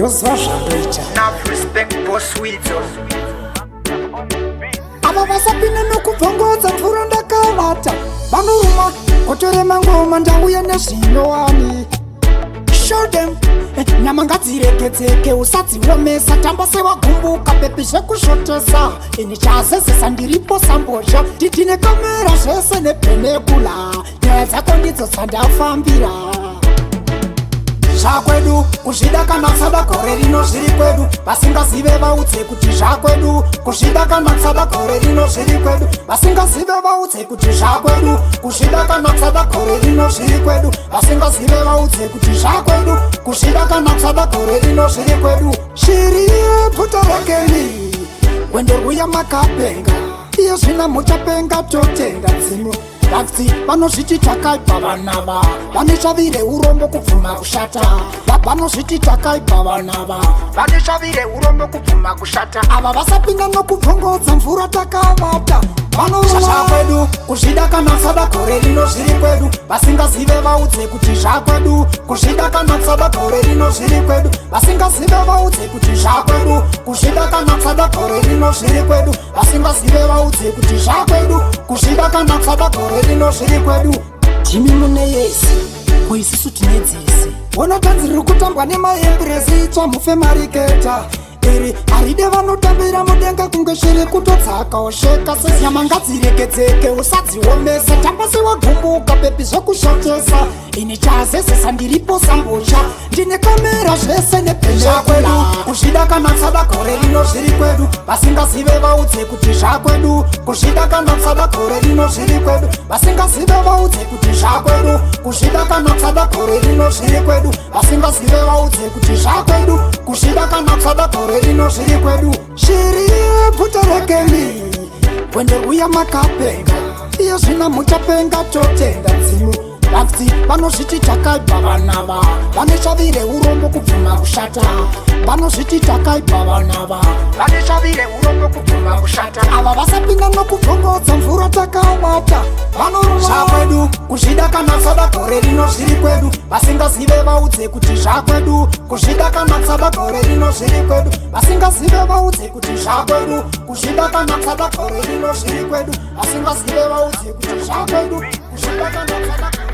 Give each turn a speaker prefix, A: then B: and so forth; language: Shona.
A: ndozva zvandoita ava vasapinda nokubvongodza mvura ndakavata vanoruma kotore mangoma ndauya nezvinowani shodem nyama ngadzirekedzeke usadziomesa tamba sewagumbuka bebi zvekushotesa ini chazezesa ndiripo sambozha nditine kamera zvese nephenekula nyaya dzako ndidzo dzandafambira zvakwedu kuzvida kana tsada gore rino zviri kwedu vasingazive vaudze kuti zvakwedu kuzvida kana tsada gore rino zviri kwedu vasingazive vaudze kuti zvakwedu kuzvida kana tsada gore rino zviri kwedu vasingazive vaudze kuti zvakwedu kuzvida kana tsada gore rino zviri kwedu shiri pfuta rekeni wende ruya makapenga iye zvina muchapenga totenga dzimo vakti vanozviti takaipa vanava vaneshavire urombo kubvuma kushata vanozviti takaipa vanava vaneshavire urombo kubvuma kushata ava vasapinda nokubvongodza mvura takavata vanoruma kwedu kuzvida kana tsada gore rino zviri kwedu vasingazive vaudze kuti zvakwedu kuzvida kana tsada gore rino zviri kwedu vasingazive vaudze kuti zvakwedu kuzvida kana tsada gore rino zviri kwedu vasingazive vaudze kuti zvakwedu kuzvida kana tsada gore rino zviri kwedu timi mune yese koisisu tine dzese ona tanzi riri kutambwa nemaembresi itsva mufe mariketa iri haride vanotambira mudenga kunge shiri kutodzakaosheka senyama ngadzirekedzeke usadziomesa tamba sewagumbuka bebi zvekushotesa ini chazezesa ndiripo sambozha ndine kamera zvese nephenekula kuzvida kana tsada gore rino zviri kwedu vasingazive vaudze kuti zvakwedu kuzvida kana tsada gore rino zviri kwedu vasingazive vaudze kuti zvakwedu kuzvida kana tsada gore rino zviri kwedu vasingazive vaudze kuti zvakwedu kuzvida kana tsada gore rino zviri kwedu shiri pfuta rekeni wende ruya makapenga iye zvina muchapenga totenga dzimu vakti vanozviti takaipa vanava vaneshavire urombo kubvuma kushata vanozviti takaipa vanava vaneshavire urombo kubvuma kushata ava vasapinda nokubvongodza mvura takavata vanoruma zvakwedu kuzvida kana tsada gore rino zviri kwedu vasingazive vaudze kuti zvakwedu kuzvida kana tsada gore rino zviri kwedu vasingazive vaudze kuti zvakwedu kuzvida kana tsada gore rino zviri kwedu vasingazive vaudze kuti zvakwedu kuzvida kana tsada